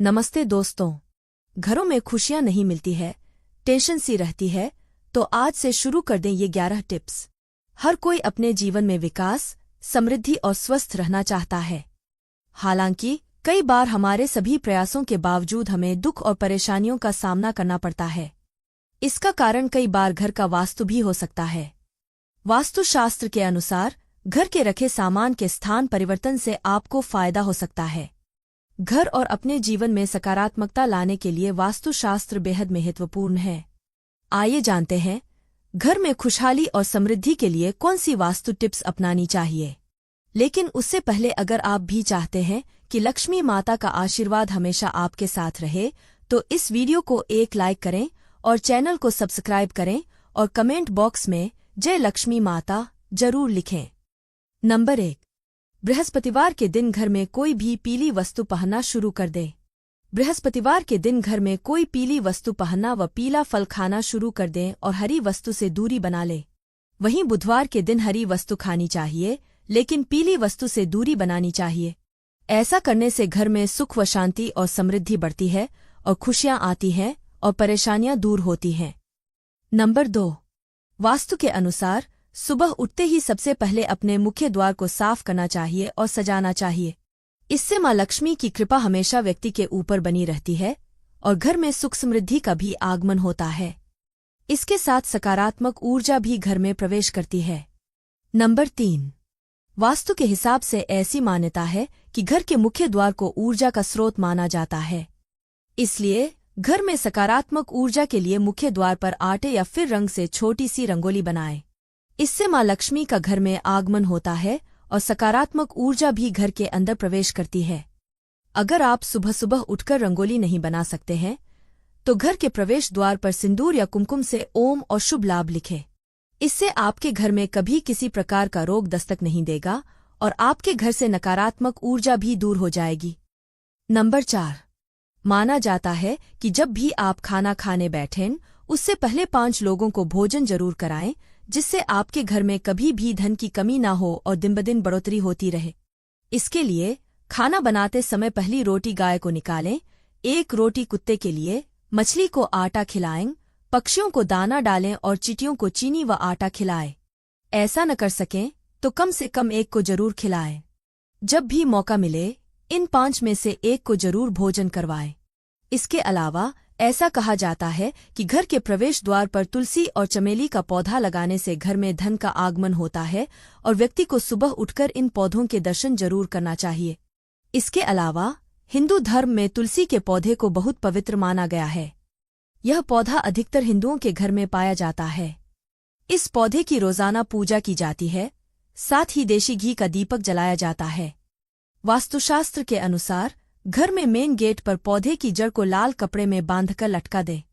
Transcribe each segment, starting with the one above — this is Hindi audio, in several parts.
नमस्ते दोस्तों। घरों में खुशियां नहीं मिलती है, टेंशन सी रहती है, तो आज से शुरू कर दें ये 11 टिप्स। हर कोई अपने जीवन में विकास, समृद्धि और स्वस्थ रहना चाहता है। हालांकि कई बार हमारे सभी प्रयासों के बावजूद हमें दुख और परेशानियों का सामना करना पड़ता है। इसका कारण कई बार घर का वास्तु भी हो सकता है। वास्तुशास्त्र के अनुसार घर के रखे सामान के स्थान परिवर्तन से आपको फायदा हो सकता है। घर और अपने जीवन में सकारात्मकता लाने के लिए वास्तुशास्त्र बेहद महत्वपूर्ण है। आइए जानते हैं, घर में खुशहाली और समृद्धि के लिए कौन सी वास्तु टिप्स अपनानी चाहिए। लेकिन उससे पहले अगर आप भी चाहते हैं कि लक्ष्मी माता का आशीर्वाद हमेशा आपके साथ रहे, तो इस वीडियो को एक लाइक करें और चैनल को सब्सक्राइब करें और कमेंट बॉक्स में जय लक्ष्मी माता जरूर लिखें। नंबर 1। बृहस्पतिवार के दिन घर में कोई भी पीली वस्तु पहनना शुरू कर दें। बृहस्पतिवार के दिन घर में कोई पीली वस्तु पहनना व पीला फल खाना शुरू कर दें और हरी वस्तु से दूरी बना लें। वहीं बुधवार के दिन हरी वस्तु खानी चाहिए, लेकिन पीली वस्तु से दूरी बनानी चाहिए। ऐसा करने से घर में सुख व शांति और समृद्धि बढ़ती है और खुशियां आती हैं और परेशानियां दूर होती हैं। नंबर 2। वास्तु के अनुसार सुबह उठते ही सबसे पहले अपने मुख्य द्वार को साफ करना चाहिए और सजाना चाहिए। इससे मां लक्ष्मी की कृपा हमेशा व्यक्ति के ऊपर बनी रहती है और घर में सुख समृद्धि का भी आगमन होता है। इसके साथ सकारात्मक ऊर्जा भी घर में प्रवेश करती है। नंबर 3। वास्तु के हिसाब से ऐसी मान्यता है कि घर के मुख्य द्वार को ऊर्जा का स्रोत माना जाता है। इसलिए घर में सकारात्मक ऊर्जा के लिए मुख्य द्वार पर आटे या फिर रंग से छोटी सी रंगोली बनाएं। इससे मां लक्ष्मी का घर में आगमन होता है और सकारात्मक ऊर्जा भी घर के अंदर प्रवेश करती है। अगर आप सुबह सुबह उठकर रंगोली नहीं बना सकते हैं, तो घर के प्रवेश द्वार पर सिंदूर या कुमकुम से ओम और शुभ लाभ लिखें। इससे आपके घर में कभी किसी प्रकार का रोग दस्तक नहीं देगा और आपके घर से नकारात्मक ऊर्जा भी दूर हो जाएगी। नंबर 4। माना जाता है कि जब भी आप खाना खाने बैठें, उससे पहले 5 लोगों को भोजन जरूर कराएं, जिससे आपके घर में कभी भी धन की कमी ना हो और दिन ब दिन बढ़ोतरी होती रहे। इसके लिए खाना बनाते समय पहली रोटी गाय को निकालें, 1 रोटी कुत्ते के लिए, मछली को आटा खिलाएं, पक्षियों को दाना डालें और चींटियों को चीनी व आटा खिलाएं। ऐसा न कर सकें तो कम से कम 1 को जरूर खिलाएं। जब भी मौका मिले इन 5 में से 1 को जरूर भोजन करवाएं। इसके अलावा ऐसा कहा जाता है कि घर के प्रवेश द्वार पर तुलसी और चमेली का पौधा लगाने से घर में धन का आगमन होता है और व्यक्ति को सुबह उठकर इन पौधों के दर्शन जरूर करना चाहिए। इसके अलावा हिंदू धर्म में तुलसी के पौधे को बहुत पवित्र माना गया है। यह पौधा अधिकतर हिंदुओं के घर में पाया जाता है। इस पौधे की रोजाना पूजा की जाती है, साथ ही देशी घी का दीपक जलाया जाता है। वास्तुशास्त्र के अनुसार घर में मेन गेट पर पौधे की जड़ को लाल कपड़े में बांधकर लटका दे।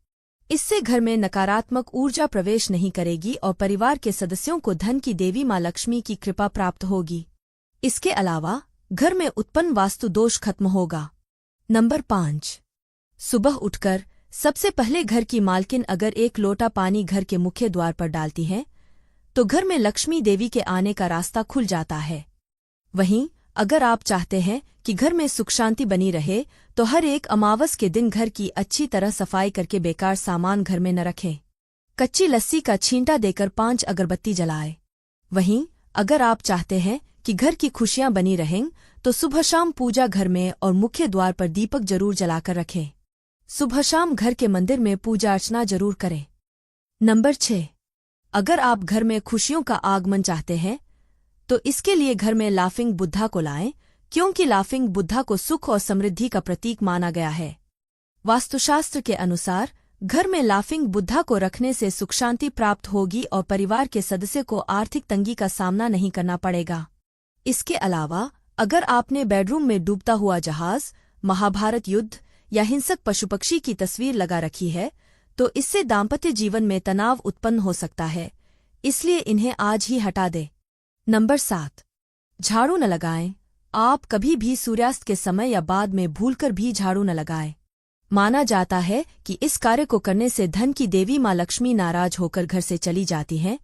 इससे घर में नकारात्मक ऊर्जा प्रवेश नहीं करेगी और परिवार के सदस्यों को धन की देवी मां लक्ष्मी की कृपा प्राप्त होगी। इसके अलावा घर में उत्पन्न वास्तु दोष खत्म होगा। नंबर 5। सुबह उठकर सबसे पहले घर की मालकिन अगर 1 लोटा पानी घर के मुख्य द्वार पर डालती है, तो घर में लक्ष्मी देवी के आने का रास्ता खुल जाता है। वहीं अगर आप चाहते हैं कि घर में सुख शांति बनी रहे, तो हर एक अमावस के दिन घर की अच्छी तरह सफाई करके बेकार सामान घर में न रखें। कच्ची लस्सी का छींटा देकर 5 अगरबत्ती जलाएं। वहीं अगर आप चाहते हैं कि घर की खुशियां बनी रहें, तो सुबह शाम पूजा घर में और मुख्य द्वार पर दीपक जरूर जलाकर रखें। सुबह शाम घर के मंदिर में पूजा अर्चना जरूर करें। नंबर 6। अगर आप घर में खुशियों का आगमन चाहते हैं, तो इसके लिए घर में लाफिंग बुद्धा को लाएं, क्योंकि लाफिंग बुद्धा को सुख और समृद्धि का प्रतीक माना गया है। वास्तुशास्त्र के अनुसार घर में लाफिंग बुद्धा को रखने से सुख शांति प्राप्त होगी और परिवार के सदस्य को आर्थिक तंगी का सामना नहीं करना पड़ेगा। इसके अलावा अगर आपने बेडरूम में डूबता हुआ जहाज, महाभारत युद्ध या हिंसक पशु पक्षी की तस्वीर लगा रखी है, तो इससे दाम्पत्य जीवन में तनाव उत्पन्न हो सकता है। इसलिए इन्हें आज ही हटा दें। नंबर 7। झाड़ू न लगाएं। आप कभी भी सूर्यास्त के समय या बाद में भूलकर भी झाड़ू न लगाएं। माना जाता है कि इस कार्य को करने से धन की देवी मां लक्ष्मी नाराज होकर घर से चली जाती हैं,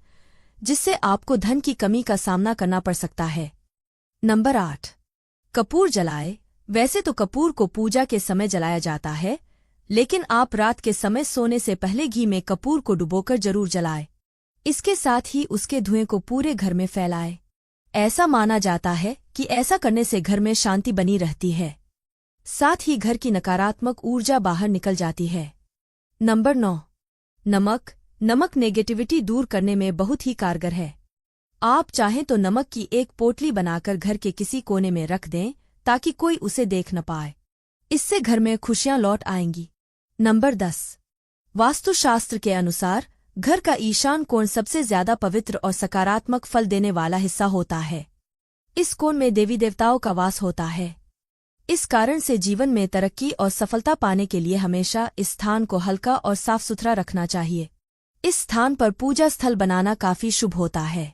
जिससे आपको धन की कमी का सामना करना पड़ सकता है। नंबर 8। कपूर जलाए। वैसे तो कपूर को पूजा के समय जलाया जाता है, लेकिन आप रात के समय सोने से पहले घी में कपूर को डुबोकर जरूर जलाएं। इसके साथ ही उसके धुएं को पूरे घर में फैलाएं। ऐसा माना जाता है कि ऐसा करने से घर में शांति बनी रहती है, साथ ही घर की नकारात्मक ऊर्जा बाहर निकल जाती है। नंबर 9। नमक नेगेटिविटी दूर करने में बहुत ही कारगर है। आप चाहें तो नमक की एक पोटली बनाकर घर के किसी कोने में रख दें ताकि कोई उसे देख न पाए। इससे घर में खुशियां लौट आएंगी। नंबर 10। वास्तुशास्त्र के अनुसार घर का ईशान कोण सबसे ज्यादा पवित्र और सकारात्मक फल देने वाला हिस्सा होता है। इस कोण में देवी देवताओं का वास होता है। इस कारण से जीवन में तरक्की और सफलता पाने के लिए हमेशा इस स्थान को हल्का और साफ सुथरा रखना चाहिए। इस स्थान पर पूजा स्थल बनाना काफी शुभ होता है।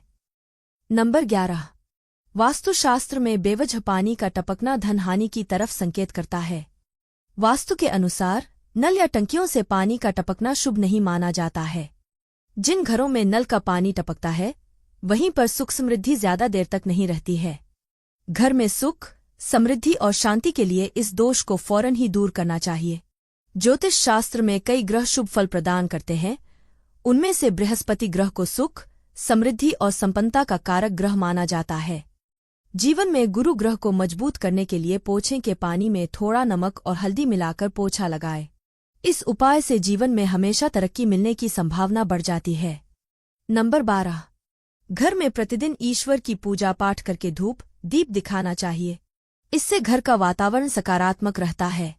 नंबर 11। वास्तुशास्त्र में बेवजह पानी का टपकना धन हानि की तरफ संकेत करता है। वास्तु के अनुसार नल या टंकियों से पानी का टपकना शुभ नहीं माना जाता है। जिन घरों में नल का पानी टपकता है, वहीं पर सुख समृद्धि ज्यादा देर तक नहीं रहती है। घर में सुख, समृद्धि और शांति के लिए इस दोष को फौरन ही दूर करना चाहिए। ज्योतिष शास्त्र में कई ग्रह शुभ फल प्रदान करते हैं। उनमें से बृहस्पति ग्रह को सुख, समृद्धि और संपन्नता का कारक ग्रह माना जाता है। जीवन में गुरु ग्रह को मजबूत करने के लिए पोछे के पानी में थोड़ा नमक और हल्दी मिलाकर पोछा लगाए। इस उपाय से जीवन में हमेशा तरक्की मिलने की संभावना बढ़ जाती है। नंबर 12। घर में प्रतिदिन ईश्वर की पूजा पाठ करके धूप दीप दिखाना चाहिए। इससे घर का वातावरण सकारात्मक रहता है।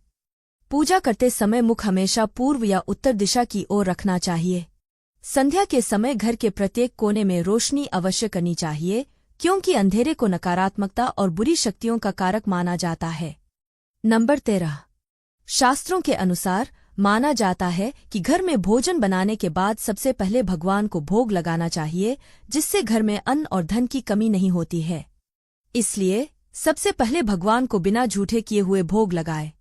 पूजा करते समय मुख हमेशा पूर्व या उत्तर दिशा की ओर रखना चाहिए। संध्या के समय घर के प्रत्येक कोने में रोशनी अवश्य करनी चाहिए, क्योंकि अंधेरे को नकारात्मकता और बुरी शक्तियों का कारक माना जाता है। नंबर 13। शास्त्रों के अनुसार माना जाता है कि घर में भोजन बनाने के बाद सबसे पहले भगवान को भोग लगाना चाहिए, जिससे घर में अन्न और धन की कमी नहीं होती है। इसलिए सबसे पहले भगवान को बिना झूठे किए हुए भोग लगाए।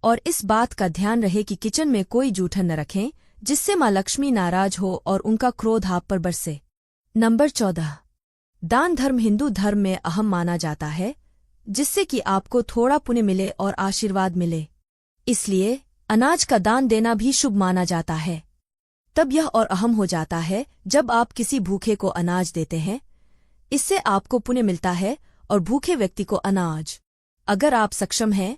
और इस बात का ध्यान रहे कि किचन में कोई जूठन न रखें, जिससे माँ लक्ष्मी नाराज हो और उनका क्रोध आप पर बरसे। नंबर 14। दान धर्म हिंदू धर्म में अहम माना जाता है, जिससे कि आपको थोड़ा पुण्य मिले और आशीर्वाद मिले। इसलिए अनाज का दान देना भी शुभ माना जाता है। तब यह और अहम हो जाता है जब आप किसी भूखे को अनाज देते हैं। इससे आपको पुण्य मिलता है और भूखे व्यक्ति को अनाज। अगर आप सक्षम हैं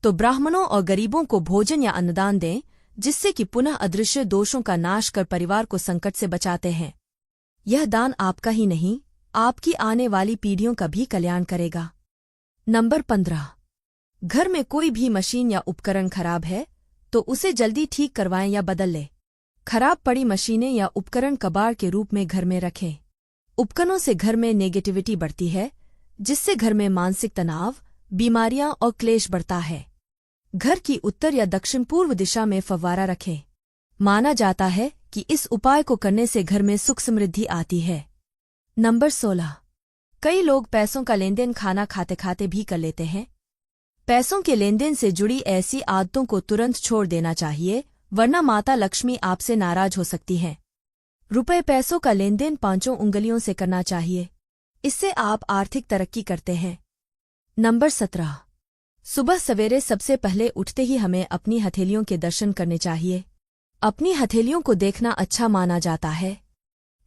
तो ब्राह्मणों और गरीबों को भोजन या अन्नदान दें, जिससे कि पुनः अदृश्य दोषों का नाश कर परिवार को संकट से बचाते हैं। यह दान आपका ही नहीं, आपकी आने वाली पीढ़ियों का भी कल्याण करेगा। नंबर 15। घर में कोई भी मशीन या उपकरण खराब है तो उसे जल्दी ठीक करवाएं या बदल लें। खराब पड़ी मशीनें या उपकरण कबाड़ के रूप में घर में रखें। उपकरणों से घर में नेगेटिविटी बढ़ती है, जिससे घर में मानसिक तनाव, बीमारियां और क्लेश बढ़ता है। घर की उत्तर या दक्षिण पूर्व दिशा में फव्वारा रखें। माना जाता है कि इस उपाय को करने से घर में सुख समृद्धि आती है। नंबर 16। कई लोग पैसों का लेनदेन खाना खाते खाते भी कर लेते हैं। पैसों के लेनदेन से जुड़ी ऐसी आदतों को तुरंत छोड़ देना चाहिए, वरना माता लक्ष्मी आपसे नाराज हो सकती हैं। रुपए पैसों का लेनदेन 5 उंगलियों से करना चाहिए। इससे आप आर्थिक तरक्की करते हैं। नंबर 17। सुबह सवेरे सबसे पहले उठते ही हमें अपनी हथेलियों के दर्शन करने चाहिए। अपनी हथेलियों को देखना अच्छा माना जाता है।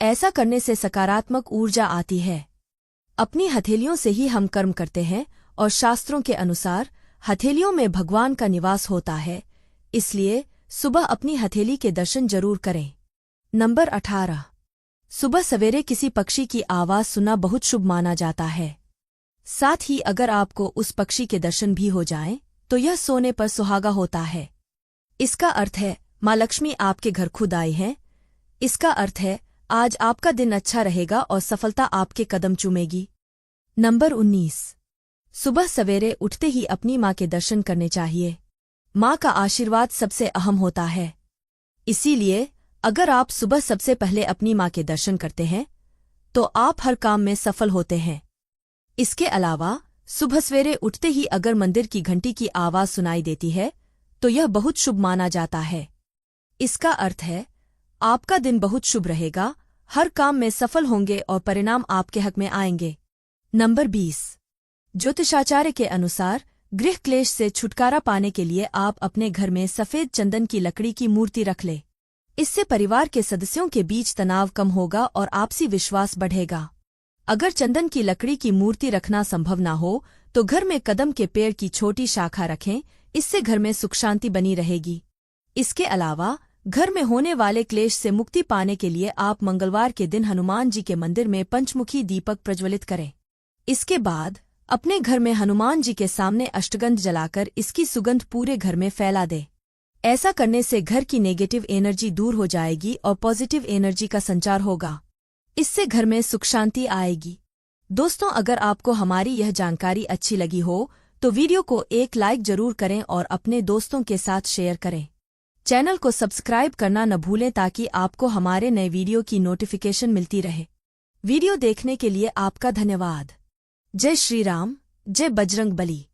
ऐसा करने से सकारात्मक ऊर्जा आती है। अपनी हथेलियों से ही हम कर्म करते हैं और शास्त्रों के अनुसार हथेलियों में भगवान का निवास होता है। इसलिए सुबह अपनी हथेली के दर्शन जरूर करें। नंबर 18। सुबह सवेरे किसी पक्षी की आवाज सुनना बहुत शुभ माना जाता है। साथ ही अगर आपको उस पक्षी के दर्शन भी हो जाएं, तो यह सोने पर सुहागा होता है। इसका अर्थ है माँ लक्ष्मी आपके घर खुद आई हैं। इसका अर्थ है आज आपका दिन अच्छा रहेगा और सफलता आपके कदम चूमेगी। नंबर 19। सुबह सवेरे उठते ही अपनी माँ के दर्शन करने चाहिए। माँ का आशीर्वाद सबसे अहम होता है। इसीलिए अगर आप सुबह सबसे पहले अपनी माँ के दर्शन करते हैं तो आप हर काम में सफल होते हैं। इसके अलावा सुबह सवेरे उठते ही अगर मंदिर की घंटी की आवाज सुनाई देती है तो यह बहुत शुभ माना जाता है। इसका अर्थ है आपका दिन बहुत शुभ रहेगा, हर काम में सफल होंगे और परिणाम आपके हक में आएंगे। नंबर 20। ज्योतिषाचार्य के अनुसार गृह क्लेश से छुटकारा पाने के लिए आप अपने घर में सफेद चंदन की लकड़ी की मूर्ति रख ले। इससे परिवार के सदस्यों के बीच तनाव कम होगा और आपसी विश्वास बढ़ेगा। अगर चंदन की लकड़ी की मूर्ति रखना संभव ना हो तो घर में कदम के पेड़ की छोटी शाखा रखें, इससे घर में सुख शांति बनी रहेगी। इसके अलावा घर में होने वाले क्लेश से मुक्ति पाने के लिए आप मंगलवार के दिन हनुमान जी के मंदिर में पंचमुखी दीपक प्रज्वलित करें। इसके बाद अपने घर में हनुमान जी के सामने अष्टगंध जलाकर इसकी सुगंध पूरे घर में फैला दे। ऐसा करने से घर की नेगेटिव एनर्जी दूर हो जाएगी और पॉजिटिव एनर्जी का संचार होगा। इससे घर में सुख शांति आएगी। दोस्तों, अगर आपको हमारी यह जानकारी अच्छी लगी हो तो वीडियो को एक लाइक जरूर करें और अपने दोस्तों के साथ शेयर करें। चैनल को सब्सक्राइब करना न भूलें ताकि आपको हमारे नए वीडियो की नोटिफिकेशन मिलती रहे। वीडियो देखने के लिए आपका धन्यवाद। जय श्री राम, जय बजरंग बली।